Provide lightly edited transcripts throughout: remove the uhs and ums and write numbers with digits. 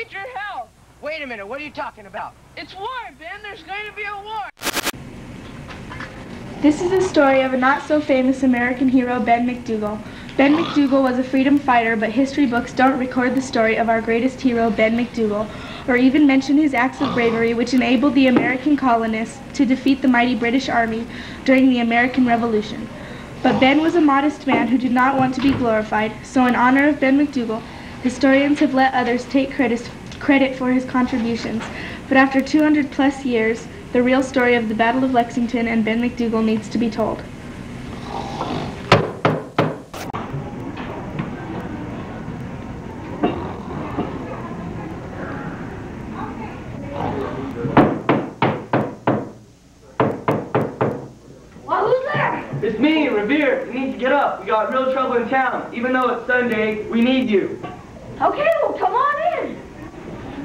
need your help. Wait a minute, what are you talking about? It's war, Ben. There's going to be a war. This is the story of a not-so-famous American hero, Ben McDoogle. Ben McDoogle was a freedom fighter, but history books don't record the story of our greatest hero, Ben McDoogle, or even mention his acts of bravery which enabled the American colonists to defeat the mighty British Army during the American Revolution. But Ben was a modest man who did not want to be glorified, so in honor of Ben McDoogle, historians have let others take credit for his contributions. But after 200+ years, the real story of the Battle of Lexington and Ben McDoogle needs to be told. Well, who's there? It's me, Revere. You need to get up. We got real trouble in town. Even though it's Sunday, we need you. Okay, well, come on in.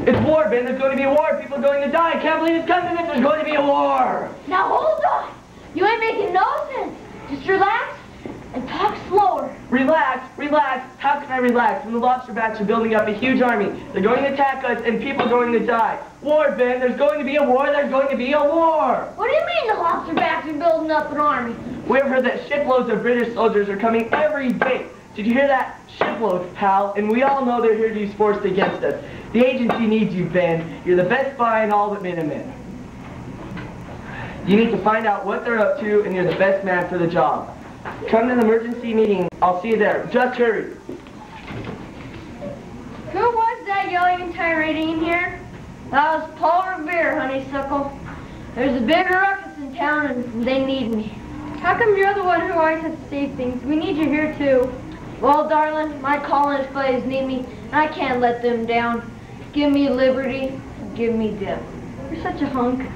It's war, Ben. There's going to be a war. People are going to die. I can't believe it's coming. There's going to be a war. Now, hold on. You ain't making no sense. Just relax and talk slower. Relax, relax. How can I relax when the lobster bats are building up a huge army? They're going to attack us and people are going to die. War, Ben. There's going to be a war. There's going to be a war. What do you mean the lobster bats are building up an army? We have heard that shiploads of British soldiers are coming every day. Did you hear that? Shiploads, pal. And we all know they're here to use force against us. The agency needs you, Ben. You're the best spy in all but Minutemen. You need to find out what they're up to, and you're the best man for the job. Come to the emergency meeting. I'll see you there. Just hurry. Who was that yelling and tirading in here? That was Paul Revere, honeysuckle. There's a big ruckus in town, and they need me. How come you're the one who always has to save things? We need you here, too. Well, darling, my colonist buddies need me, and I can't let them down. Give me liberty, give me death. You're such a hunk.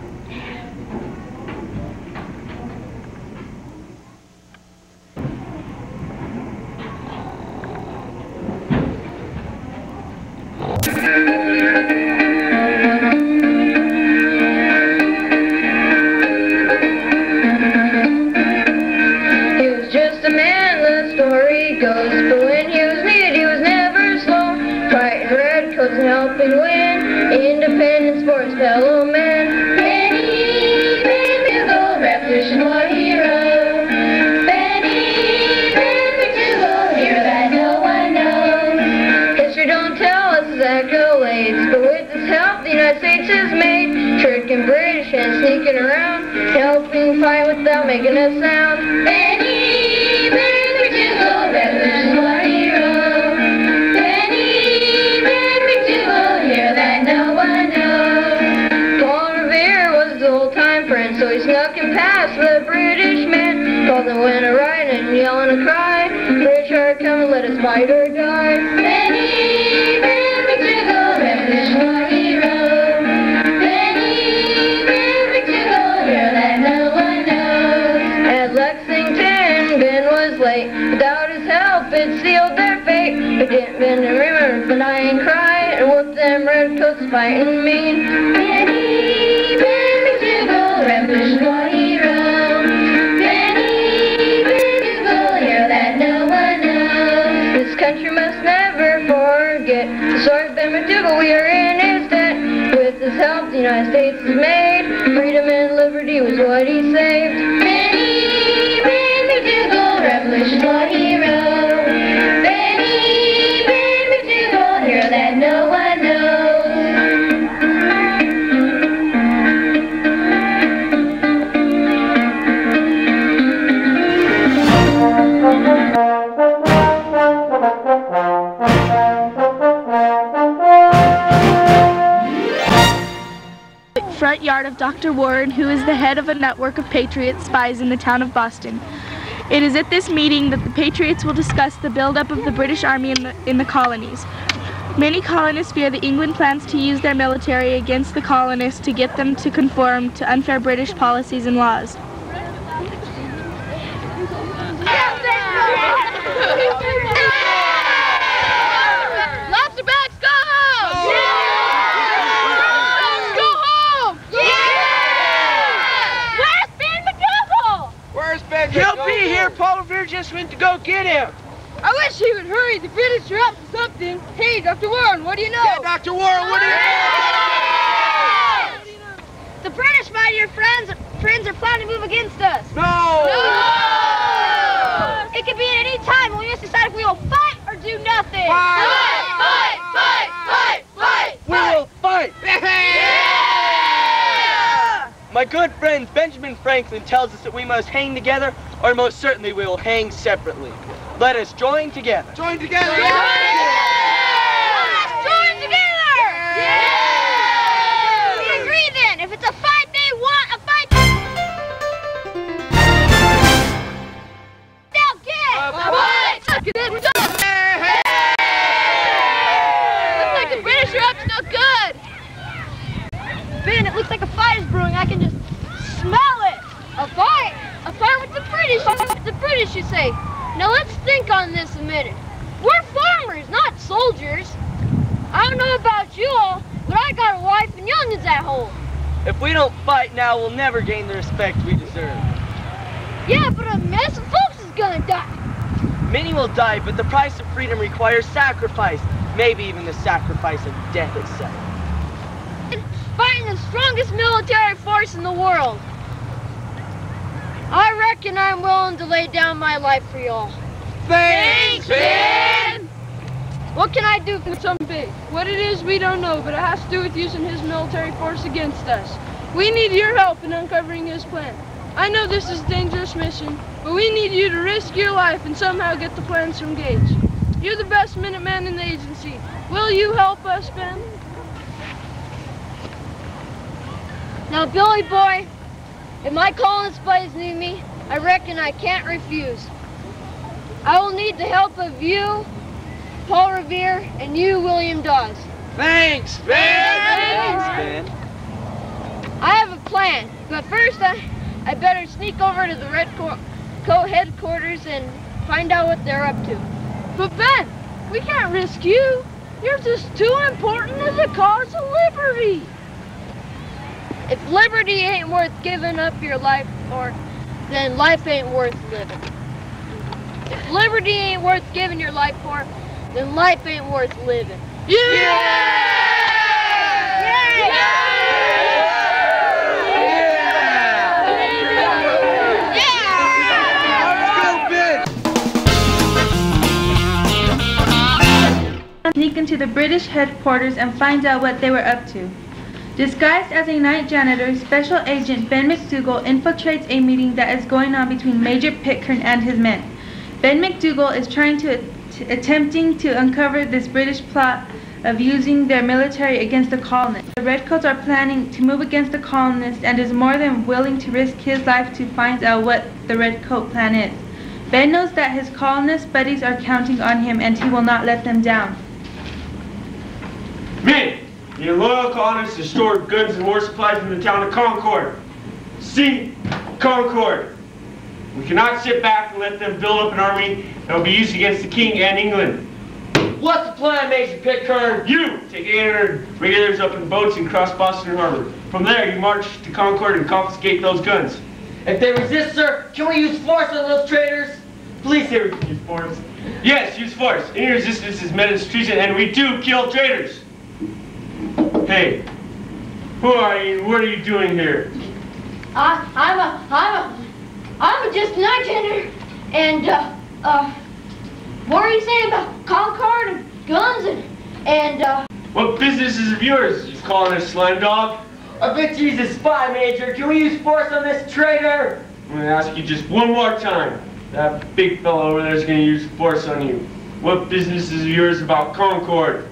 He was just a man, the story goes, but when he was needed, he was never slow. Fighting redcoats and helping win independence for his fellow men. Benny, Ben McDoogle, Revolution War hero. Benny, Ben McDoogle, hero that no one knows. History don't tell us his accolades, but with his help, the United States has made tricking British and sneaking around, helping fight without making a sound. Benny, Ben McDoogle, Revolution War hero. Benny, Ben McDoogle, hero that no one knows. Paul Revere was his old-time friend, so he snuck and passed the British men. Called them when a riot and yelling a cry. British are coming, let us fight or die. Benny, Ben McDoogle, Revolution War hero. Benny, Ben McDoogle, hero that no one knows. At Lexington, Ben was late. Without his help, it sealed their fate. But didn't Ben remember, but I ain't cried. And whooped them redcoats fighting mean. Benny, Ben McDoogle, Revolution War hero. Benny, Ben McDoogle, hero that no one knows. This country must never forget the story of Ben McDoogle. We are in his debt. With his help, the United States is made. Freedom and liberty was what he saved. Benny, Ben McDoogle, Revolution War hero. Benny, Ben McDoogle, hero that no one knows. Front yard of Dr. Warren, who is the head of a network of Patriot spies in the town of Boston. It is at this meeting that the Patriots will discuss the buildup of the British Army in the colonies. Many colonists fear that England plans to use their military against the colonists to get them to conform to unfair British policies and laws. Lobster bats, go home! Yeah! Go home! Yeah! Where's Ben McDoogle? Where's Ben? He'll be here. Paul Revere just went to go get him. I wish he would hurry. The British are up to something. Hey, Dr. Warren, what do you know? Yeah, Dr. Warren, what do you know? The British, my dear friends are planning to move against us. No! It could be at any time, and we must decide if we will fight or do nothing. Fight! We will fight! Yeah! My good friend Benjamin Franklin tells us that we must hang together, or most certainly we will hang separately. Let us join together. Join together! Let's join together! Yeah! We agree then. If it's a fight they want, a fight they'll get. A fight! Look at it. Looks like the British are up to no good. Ben, it looks like a fight is brewing. I can just smell it. A fight? A fight with the British? The British, you say? Now let's think on this a minute. We're farmers, not soldiers. I don't know about you all, but I got a wife and youngins at home. If we don't fight now, we'll never gain the respect we deserve. Yeah, but a mess of folks is gonna die. Many will die, but the price of freedom requires sacrifice, maybe even the sacrifice of death itself. Fighting the strongest military force in the world. I reckon I'm willing to lay down my life for y'all. Thanks, Ben! What can I do for some big? What it is, we don't know, but it has to do with using his military force against us. We need your help in uncovering his plan. I know this is a dangerous mission, but we need you to risk your life and somehow get the plans from Gage. You're the best Minuteman in the agency. Will you help us, Ben? Now, Billy boy, if my colonist buddies need me, I reckon I can't refuse. I will need the help of you, Paul Revere, and you, William Dawes. Thanks, Ben! Thanks, Ben. I have a plan, but first I better sneak over to the Red Coat headquarters and find out what they're up to. But Ben, we can't risk you. You're just too important to the cause of liberty. If liberty ain't worth giving up your life for, then life ain't worth living. If liberty ain't worth giving your life for, then life ain't worth living. Yeah! Yeah! Let's go, Ben! Sneak into the British headquarters and find out what they were up to. Disguised as a night janitor, Special Agent Ben McDoogle infiltrates a meeting that is going on between Major Pitcairn and his men. Ben McDoogle is attempting to uncover this British plot of using their military against the colonists. The Redcoats are planning to move against the colonists and is more than willing to risk his life to find out what the Redcoat plan is. Ben knows that his colonist buddies are counting on him and he will not let them down. Men, the loyal colonists have stored goods and war supplies in the town of Concord. See, Concord. We cannot sit back and let them build up an army that will be used against the King and England. What's the plan, Major Pitcairn? You take 800 regulars up in boats and cross Boston Harbor. From there, you march to Concord and confiscate those guns. If they resist, sir, can we use force on those traitors? Please say we can use force. Yes, use force. Any resistance is met as treason, and we do kill traitors. Hey, who are you? What are you doing here? I'm just a night janitor, and what are you saying about Concord and guns and What business is of yours, you calling us slime dog? I bet he's a spy, Major. Can we use force on this traitor? I'm going to ask you just one more time. That big fellow over there is going to use force on you. What business is of yours about Concord?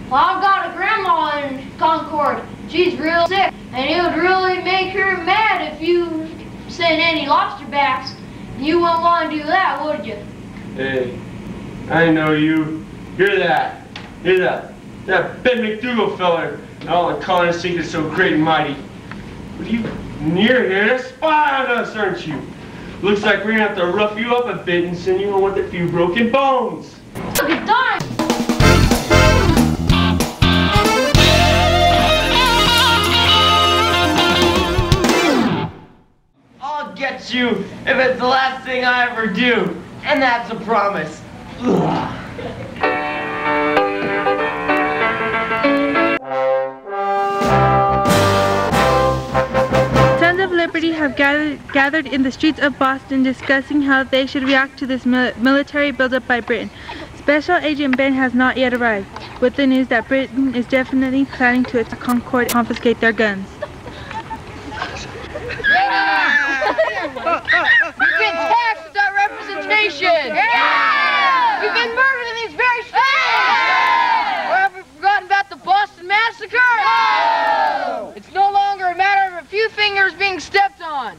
Well, I've got a grandma in Concord. She's real sick, and it would really make her mad if you sent any lobster backs. You wouldn't want to do that, would you? Hey, I know you. You're that Ben McDoogle feller. And all the colonists think it's so great and mighty. But you're here to spy on us, aren't you? Looks like we're going to have to rough you up a bit and send you home with a few broken bones. Look at that! I'll get you if it's the last thing I ever do. And that's a promise. Sons of Liberty have gathered in the streets of Boston discussing how they should react to this military buildup by Britain. Special Agent Ben has not yet arrived, with the news that Britain is definitely planning to attack Concord and confiscate their guns. We've been taxed without representation! Yeah! We've been murdered in these very streets! Or have we forgotten about the Boston Massacre? No! It's no longer a matter of a few fingers being stepped on.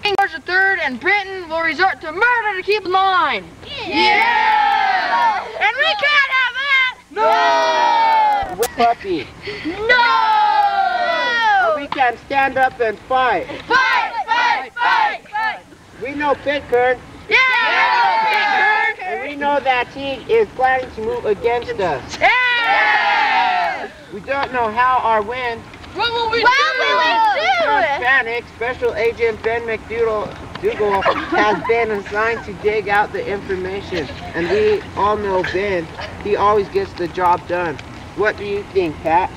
King George III and Britain will resort to murder to keep in line. Yeah! And we can't have that! No! Puppy. No! We can stand up and fight. Fight! Fight! Fight! Fight! We know Pitcairn. Yeah! And we know that he is planning to move against us. Yeah! We don't know how or when. What will we do? Don't panic. Special Agent Ben McDoogle has been assigned to dig out the information. And we all know Ben. He always gets the job done. What do you think, Pat?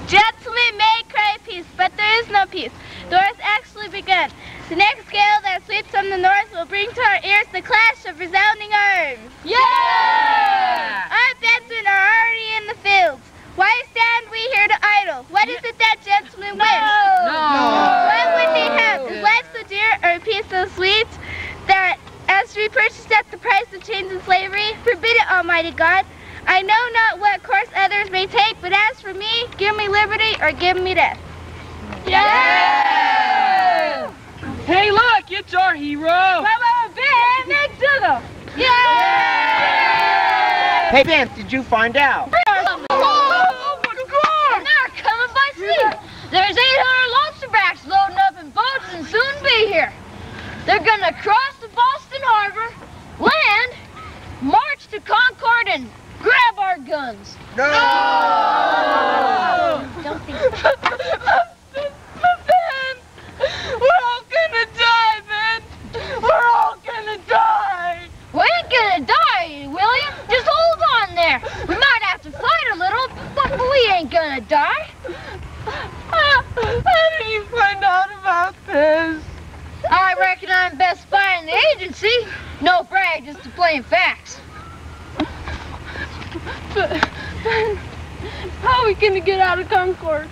Gentlemen may cry peace, but there is no peace. The war has actually begun. The next gale that sweeps from the north will bring to our ears the clash of resounding arms. Yeah! Our bedmen are already in the fields. Why stand we here to idle? What is it that gentlemen wish? What would they have? Is life so dear or a peace so sweet that as to be purchased at the price of chains and slavery? Forbid it, Almighty God. I know not what course others may take, but as for me, give me liberty or give me death. Yeah! Hey, look, it's our hero! Ben McDoogle! Yeah! Hey, Ben, did you find out? They're coming by sea! There's 800 lobster backs loading up in boats and soon be here. They're gonna cross the Boston Harbor, land, march to Concord, and grab our guns. No! Don't think so. Ben! We're all gonna die, Ben! We're all gonna die! We ain't gonna die, William. Just hold on there. We might have to fight a little, but we ain't gonna die. How did you find out about this? I reckon I'm best spy in the agency. No brag, just the plain facts. But, how are we gonna get out of Concord?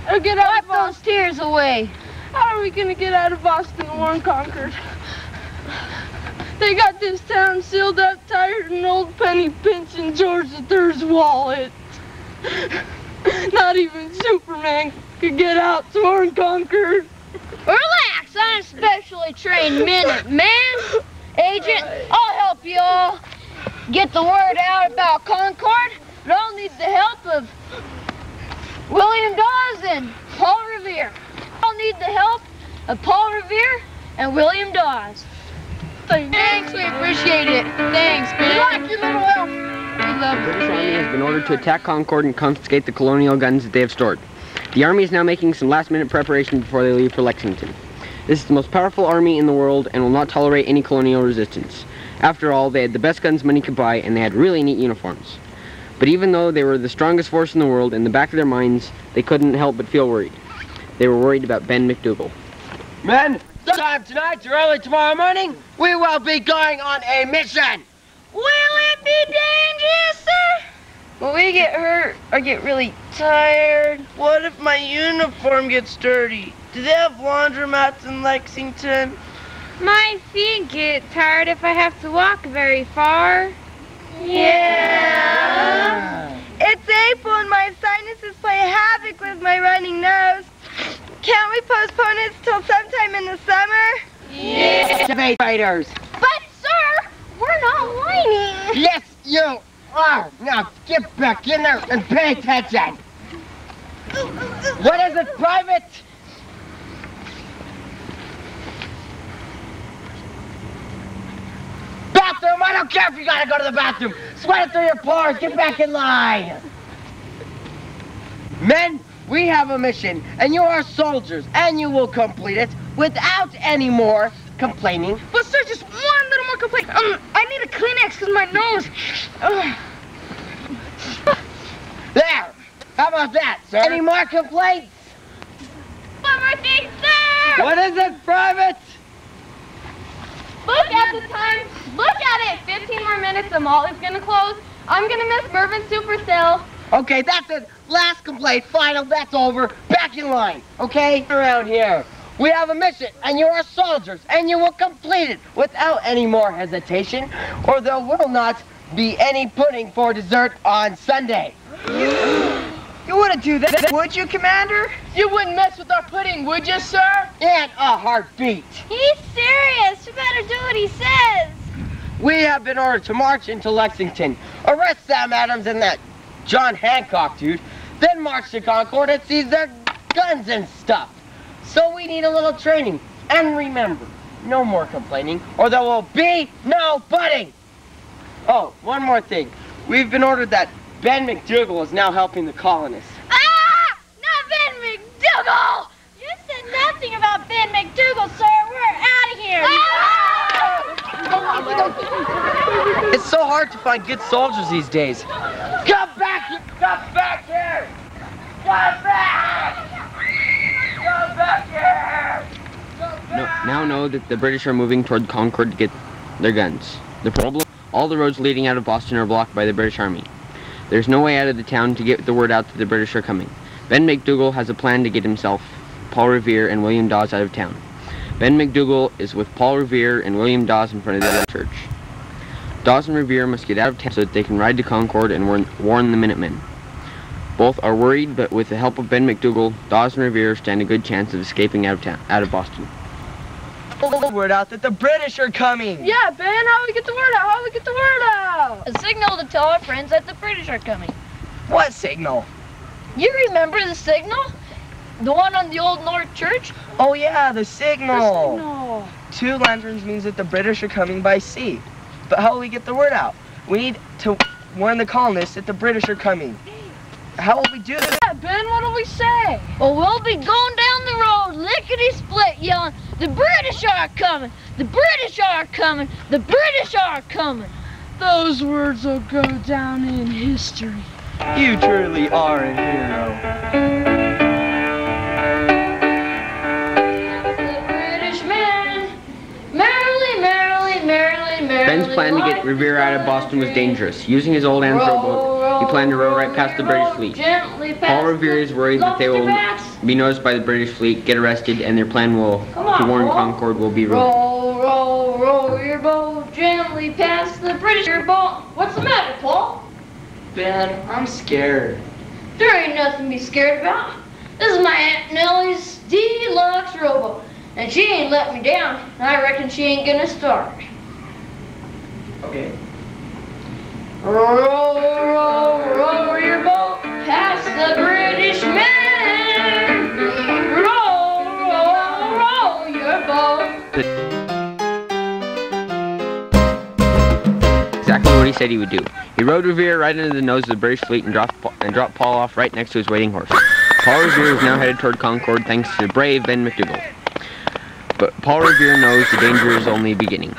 Or get out of Boston? Wipe those tears away. How are we gonna get out of Boston or Concord? They got this town sealed up tighter than old penny pinch in George III's wallet. Not even Superman could get out torn Concord. Relax, I'm a specially trained man. Agent, I'll help you all get the word out about Concord, but I'll need the help of William Dawes and Paul Revere. I'll need the help of Paul Revere and William Dawes. Thanks, we appreciate it. Thanks, Ben. We like your little help. We love The British Army has been ordered to attack Concord and confiscate the colonial guns that they have stored. The Army is now making some last-minute preparation before they leave for Lexington. This is the most powerful army in the world and will not tolerate any colonial resistance. After all, they had the best guns money could buy and they had really neat uniforms. But even though they were the strongest force in the world, in the back of their minds, they couldn't help but feel worried. They were worried about Ben McDoogle. Men, sometime tonight or early tomorrow morning, we will be going on a mission. Will it be dangerous, sir? Will we get hurt or get really tired? What if my uniform gets dirty? Do they have laundromats in Lexington? My feet get tired if I have to walk very far. Yeah. It's April and my sinuses play havoc with my running nose. Can't we postpone it till sometime in the summer? Activate fighters. But, sir, we're not whining. Yes, you are. Now get back in there and pay attention. What is it, Private? Bathroom! I don't care if you gotta go to the bathroom. Sweat it through your pores. Get back in line. Men, we have a mission, and you are soldiers, and you will complete it without any more complaining. But sir, just one little more complaints. I need a Kleenex because my nose. There! How about that, sir? Any more complaints? One more thing, sir! What is it, Private? Look at the time. Look at it. 15 more minutes. The mall is going to close. I'm going to miss Mervin's Super Sale. Okay, that's it. Last complaint. Final. That's over. Back in line. Okay? Around here. We have a mission, and you are soldiers, and you will complete it without any more hesitation, or there will not be any pudding for dessert on Sunday. You wouldn't do that, would you, Commander? You wouldn't mess with our pudding, would you, sir? And a heartbeat. He's serious. You better do what he says. We have been ordered to march into Lexington, arrest Sam Adams and that John Hancock dude, then march to Concord and seize their guns and stuff. So we need a little training. And remember, no more complaining, or there will be no pudding. Oh, one more thing. We've been ordered that Ben McDoogle is now helping the colonists. Ah! Not Ben McDoogle! You said nothing about Ben McDoogle, sir. We're out of here. It's so hard to find good soldiers these days. Come back here! Come back here! Come back! Come back here! Now know that the British are moving toward Concord to get their guns. The problem? All the roads leading out of Boston are blocked by the British Army. There's no way out of the town to get the word out that the British are coming. Ben McDoogle has a plan to get himself, Paul Revere, and William Dawes out of town. Ben McDoogle is with Paul Revere and William Dawes in front of the church. Dawes and Revere must get out of town so that they can ride to Concord and warn the Minutemen. Both are worried, but with the help of Ben McDoogle, Dawes and Revere stand a good chance of escaping out of Boston. Word out that the British are coming. Yeah, Ben, how do we get the word out? How do we get the word out? A signal to tell our friends that the British are coming. What signal? You remember the signal? The one on the Old North Church? Oh yeah, the signal. No. 2 lanterns means that the British are coming by sea. But how will we get the word out? We need to warn the colonists that the British are coming. How will we do that? Yeah, Ben, what do we say? Well, we'll be going down the road, lickety-split, yelling, "The British are coming! The British are coming! The British are coming!" Those words will go down in history. You truly are a hero. Ben's plan to get Revere out of Boston was dangerous. Using his old Anthro boat, he planned to row right past the British fleet. Paul Revere is worried that they will be noticed by the British fleet, get arrested, and their plan to warn Concord will be ruined. Row, row, row your boat gently past the British boat. What's the matter, Paul? Ben, I'm scared. There ain't nothing to be scared about. This is my Aunt Nellie's deluxe rowboat, and she ain't let me down. I reckon she ain't gonna start. Okay. Row, row, row your boat past the British men. Row, row, row your boat. Exactly what he said he would do. He rode Revere right into the nose of the British fleet and dropped Paul off right next to his waiting horse. Paul Revere is now headed toward Concord thanks to the brave Ben McDoogle. But Paul Revere knows the danger is only beginning.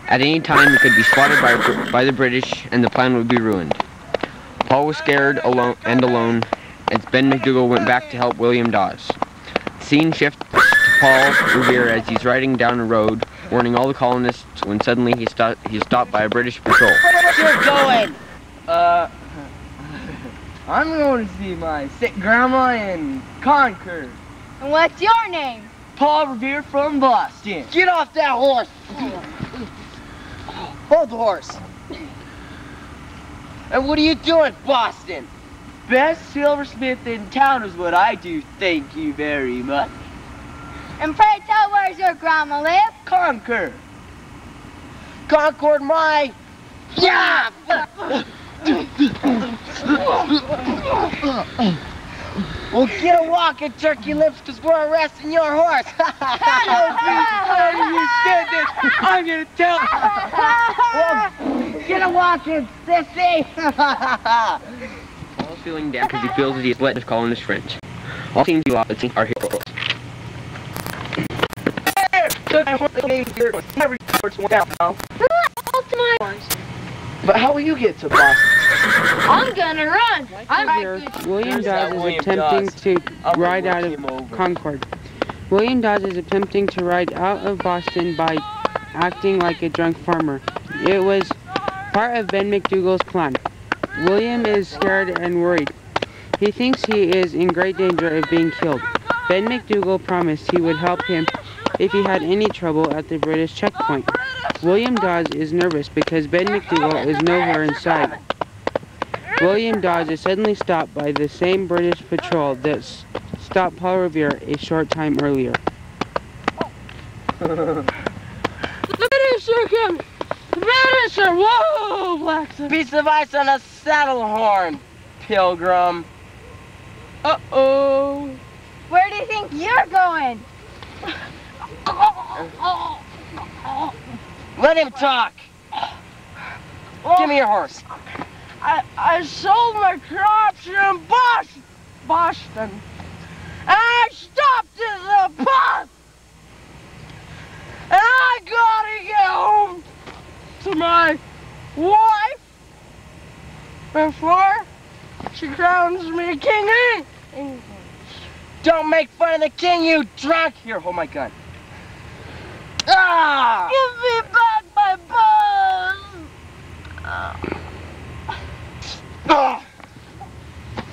At any time, he could be spotted by the British, and the plan would be ruined. Paul was scared alone as Ben McDoogle went back to help William Dawes. The scene shifts to Paul Revere as he's riding down a road, warning all the colonists when suddenly he's stopped by a British patrol. Where you going? I'm going to see my sick grandma in Concord. And what's your name? Paul Revere from Boston. Get off that horse! Hold the horse. And what are you doing, Boston? Best silversmith in town is what I do, thank you very much. And pray tell, where's your grandma live? Concord. Concord, my... Yeah! Well, get a walking, turkey lips, because we're arresting your horse. You said this. I'm going to tell. Well, get a walking, sissy. Paul's feeling down because he feels that he's let his colonist friends. All seems to be opposite are heroes. down now. But how will you get to Boston? I'm gonna run. William Dawes is attempting to ride out of Concord. William Dawes is attempting to ride out of Boston by acting like a drunk farmer. It was part of Ben McDougle's plan. William is scared and worried. He thinks he is in great danger of being killed. Ben McDoogle promised he would help him if he had any trouble at the British checkpoint. William Dawes is nervous because Ben McDoogle is nowhere in sight. William Dawes is suddenly stopped by the same British patrol that stopped Paul Revere a short time earlier. The British are coming! The British are... Whoa, Blackson! Piece of ice on a saddle horn, Pilgrim. Uh-oh. Where do you think you're going? Let him talk. Give me your horse. I sold my crops in Boston. And I stopped at the pub. And I gotta get home to my wife before she crowns me king of England. Don't make fun of the king, you drunk. Here, hold my gun. Ah! Give me back my bones!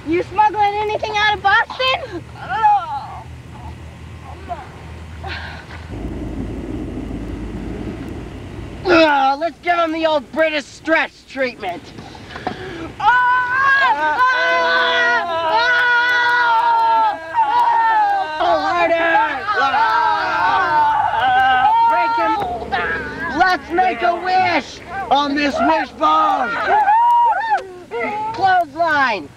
You smuggling anything out of Boston? Let's give him the old British stretch treatment. Let's make a wish on this wishbone. Clothesline. Clothesline.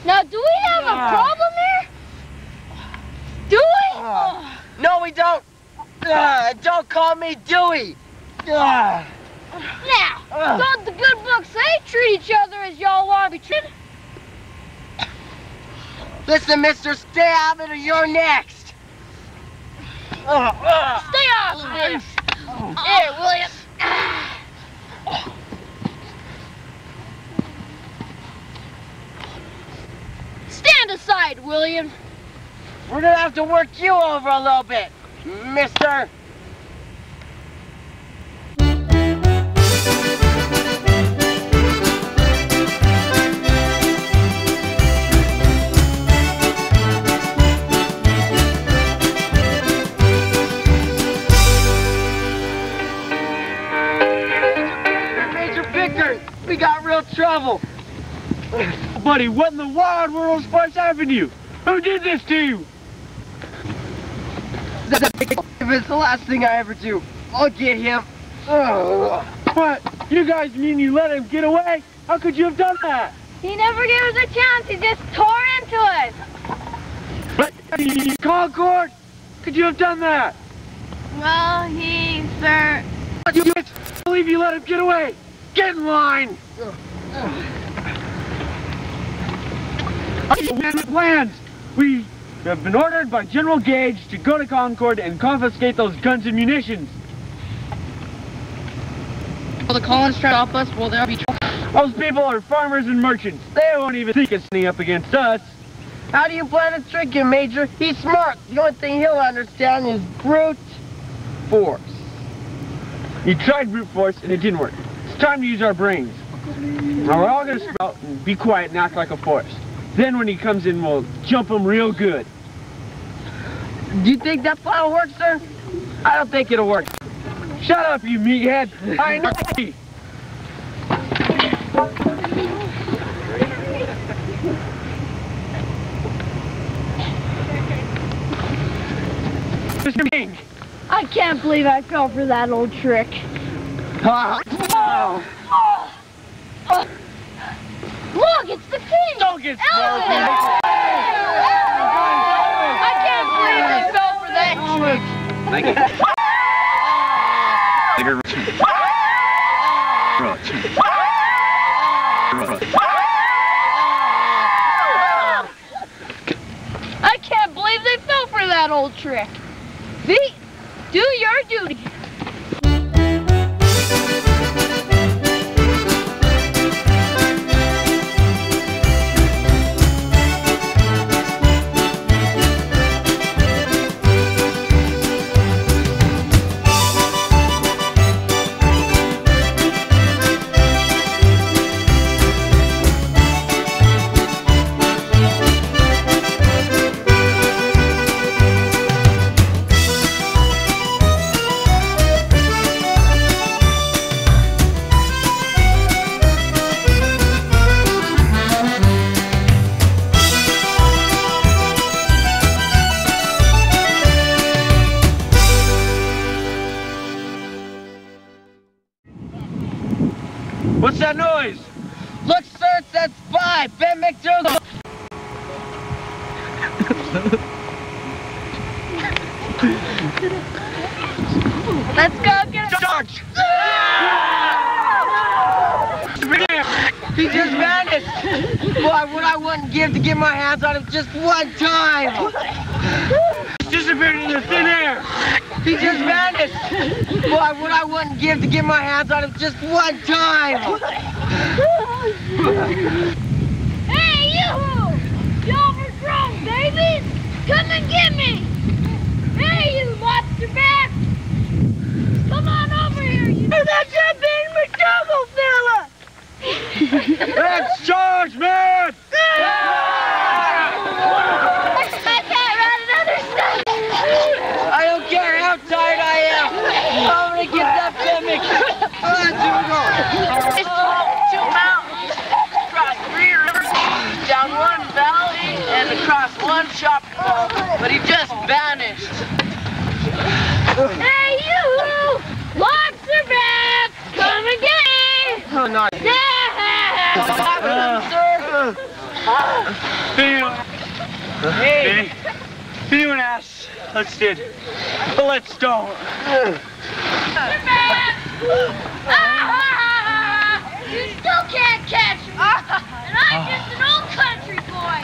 Now, do we have a problem here? Do we? No, we don't. Don't call me Dewey. Now, don't the good books say treat each other as y'all want to be treated? Listen, mister, stay out of it or you're next. Stay off this. Here, William. Stand aside, William. We're gonna have to work you over a little bit, mister. Major Pickers, we got real trouble. Buddy, what in the wild world sports happened to you? Who did this to you? If it's the last thing I ever do, I'll get him. What? You guys mean you let him get away? How could you have done that? He never gave us a chance. He just tore into us. But Concord, could you have done that? Well, sir. You believe you let him get away? Get in line! We have plans. We have been ordered by General Gage to go to Concord and confiscate those guns and munitions. Will the Collins try to stop us? Will there be trouble? Those people are farmers and merchants. They won't even think of sneaking up against us. How do you plan to trick him, Major? He's smart. The only thing he'll understand is brute force. He tried brute force and it didn't work. It's time to use our brains. Now we're all gonna sprout and be quiet and act like a forest. Then when he comes in, we'll jump him real good. Do you think that plan will work, sir? I don't think it'll work. Shut up, you meathead. I know you. was king. I can't believe I fell for that old trick. Oh. Look, it's the king! Don't get Elvis! I can't believe I fell for that trick. Thank you. I can't believe they fell for that old trick. Pete, do your duty. What's that noise? Look, sir, it says spy, Ben McDoogle. Let's go get a Charge! He just vanished. Boy, what I wouldn't give to get my hands on him just one time. Disappeared into thin air. He just vanished. Boy, what I wouldn't give to get my hands on him just one time. Hey, you! You overgrown babies! Come and get me! Hey, you lobster back! Come on over here, you... Hey, that's that Ben McDoogle fella! Let's charge, man! I can't run another step! I don't care how tired I am. I'm gonna get that Ben McDoogle. It's 2 mountains, across 3 rivers, down 1 valley, and across 1 shopping mall. But he just vanished. Hey, you! Lobster back! Come and get me! Oh, not. Yeah! Hey, if anyone asks, let's did. But let's don't. You still can't catch me! And I'm just an old country boy!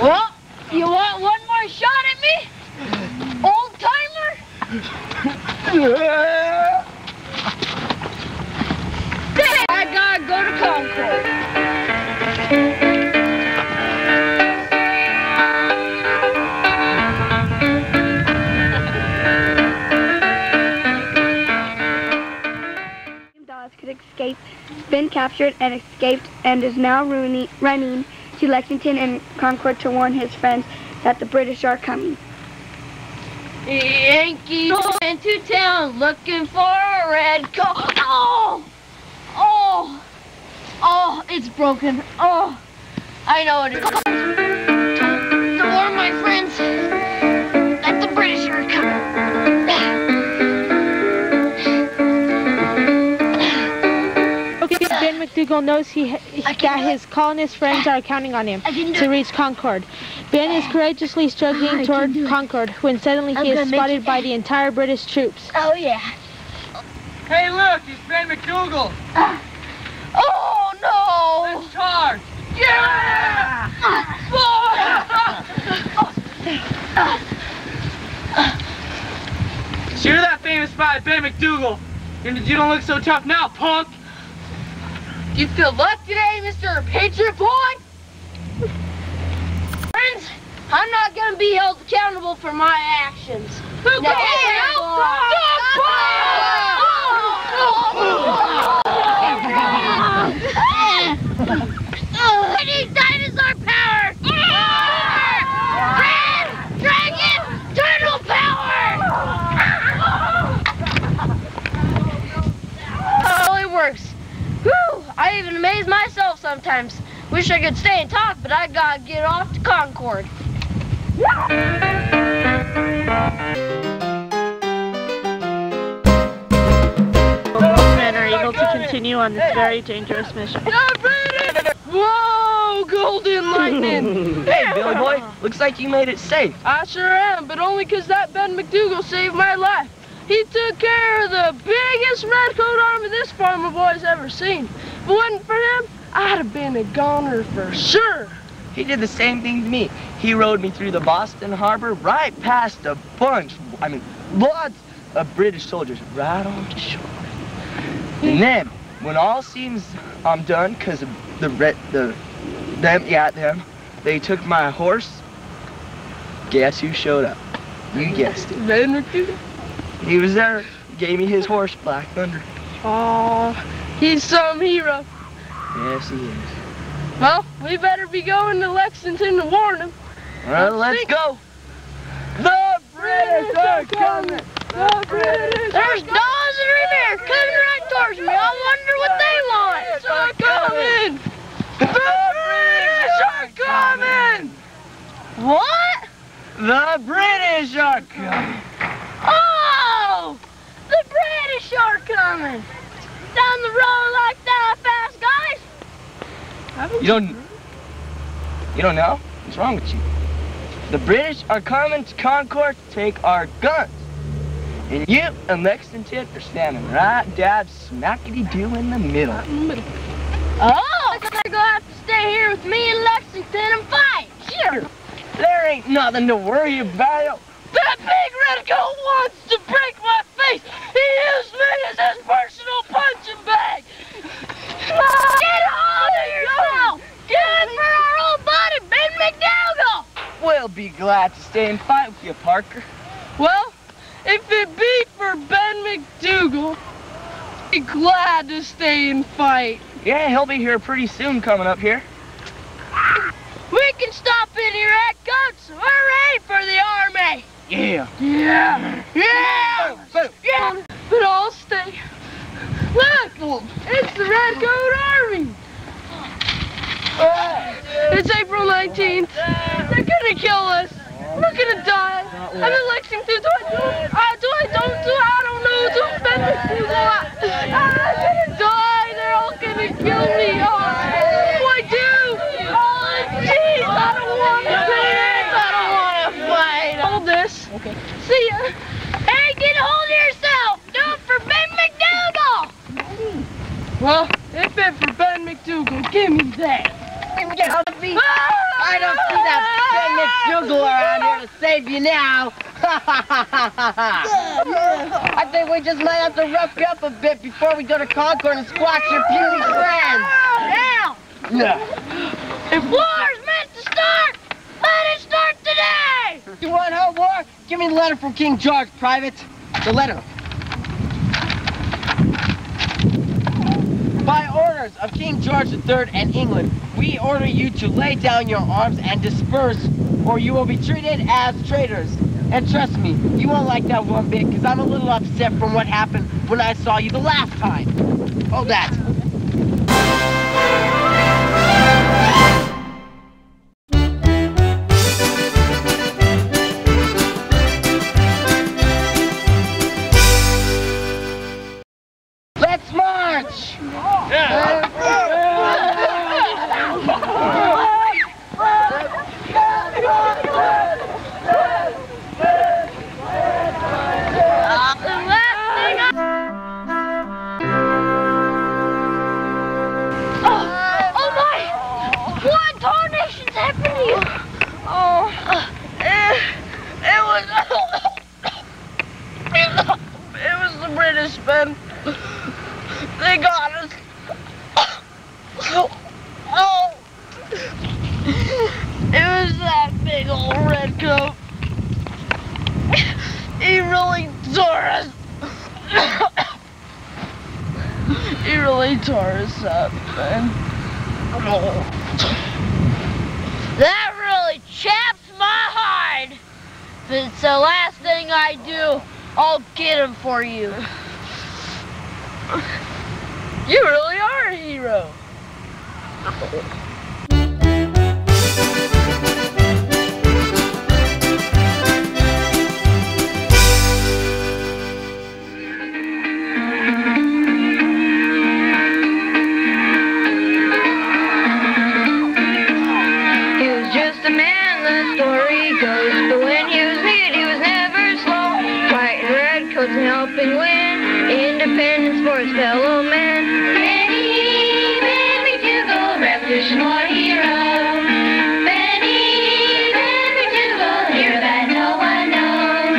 Well, you want one more shot at me? Old timer? I gotta go to Concord. Could escape, been captured and escaped, and is now running to Lexington and Concord to warn his friends that the British are coming. Yankees went to town looking for a red coat. Oh! Oh! Oh, it's broken. Oh, I know it is. To warn my friends that the British are coming. Ben McDoogle knows that his colonist friends are counting on him to reach Concord. Ben is courageously struggling toward Concord when suddenly he is spotted by the entire British troops. Oh, yeah. Hey, look, it's Ben McDoogle. Oh, no! Let's charge. Yeah! So you're that famous spy, Ben McDoogle. You don't look so tough now, punk. You feel lucky today, Mr. Patriot Boy? Friends, I'm not going to be held accountable for my actions. Hey, I need dinosaur power! Red Dragon Turtle Power! Oh, it works. Whew, I even amaze myself sometimes. Wish I could stay and talk, but I gotta get off to Concord. Men are able to continue on this very dangerous mission. Whoa, golden lightning! Hey, Billy boy, looks like you made it safe. I sure am, but only 'cause that Ben McDoogle saved my life. He took care of the biggest redcoat army this farmer boy's ever seen. If it wasn't for him, I'd have been a goner for sure. He did the same thing to me. He rowed me through the Boston Harbor right past a bunch, lots of British soldiers right on the shore. And then, when all seems I'm done, 'cause of them, they took my horse. Guess who showed up? You guessed it. Ben McDoogle? He was there, gave me his horse, Black Thunder. Aw, he's some hero. Yes, he is. Well, we better be going to Lexington to warn him. Well, let's go. The British are coming! The British There's Dawes and Revere coming right towards me. I wonder what they want. are coming! The British are coming! What? The British are coming! Oh! The British are coming! Down the road like that fast, guys? You don't know? What's wrong with you? The British are coming to Concord to take our guns. And you and Lexington are standing right dab smackety-doo in the middle. Oh! They're gonna have to stay here with me in Lexington and fight. Sure. There ain't nothing to worry about. That big redcoat wants to break my face! He used me as his personal punching bag! Get hold of yourself! Do it for our old buddy, Ben McDoogle! We'll be glad to stay and fight with you, Parker. Well, if it be for Ben McDoogle, I'd be glad to stay and fight. Yeah, he'll be here pretty soon coming up here. We can stop any redcoats. We're ready for the army. Yeah. Yeah! Yeah! Yeah! But I'll stay. Look! It's the Redcoat Army! It's April 19th. They're gonna kill us. We're gonna die. I'm in Lexington. I don't know. Do Ben McDoogle. I'm gonna die. They're all gonna kill me. Oh, what do I do? Oh, jeez. I don't want to fight. I don't want to fight. Hold this. Okay. See ya. Hey, get hold of yourself. Do it for Ben McDoogle. Well, if it for Ben McDoogle, give me that. Get off the feet. I don't see that Ben McDoogle around here to save you now. I think we just might have to rough you up a bit before we go to Concord and squash your puny friends. Now, if war's meant to start, let it start today. You want home war? Give me the letter from King George, Private. The letter. By orders of King George III and England, we order you to lay down your arms and disperse, or you will be treated as traitors. And trust me, you won't like that one bit, because I'm a little upset from what happened when I saw you the last time. Hold that. Let's march! It was the British, Ben. They got us. Oh. It was that big old redcoat. He really tore us. He really tore us up, Ben. That really chaps my hide. If it's the last thing I do, I'll get him for you. You really are a hero. redcoats and helping win independence for his fellow men. Benny, Ben McDoogle, Revolutionary hero. Benny, Ben McDoogle, hero that no one knows.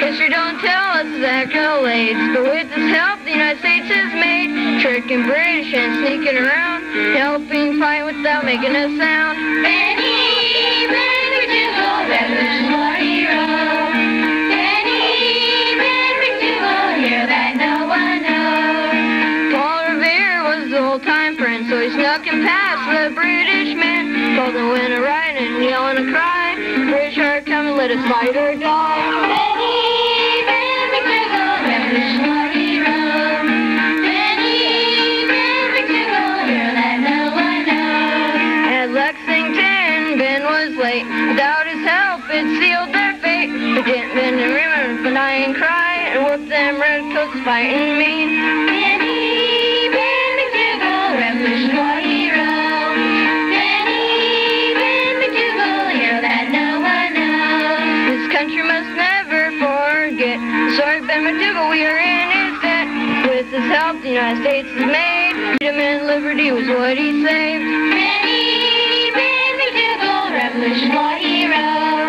History don't tell us his accolades, but with his help the United States has made, tricking British and sneaking around, helping fight without making a sound. Benny, Ben McDoogle, Revolutionary hero. Benny, Ben McDoogle, hero that no one knows. Paul Revere was the old-time friend, so he snuck and passed the British men, called him when a ride and yell and a cry. British are coming, let us fight or die. Benny, Ben McDoogle, Revolutionary hero. Benny, Ben McDoogle, hero that no one knows. At Lexington, Ben was late. Without his help, it sealed their fate. But didn't Ben remember, but I ain't cry, and whoop them redcoats fighting mean. Benny, Ben McDoogle, Revolutionary hero. Benny, Ben McDoogle, hero that no one knows. This country must never forget. Sorry, Ben McDoogle, we are in his debt. With his help, the United States has made. Freedom and liberty was what he saved. Benny, Ben McDoogle, Revolutionary hero.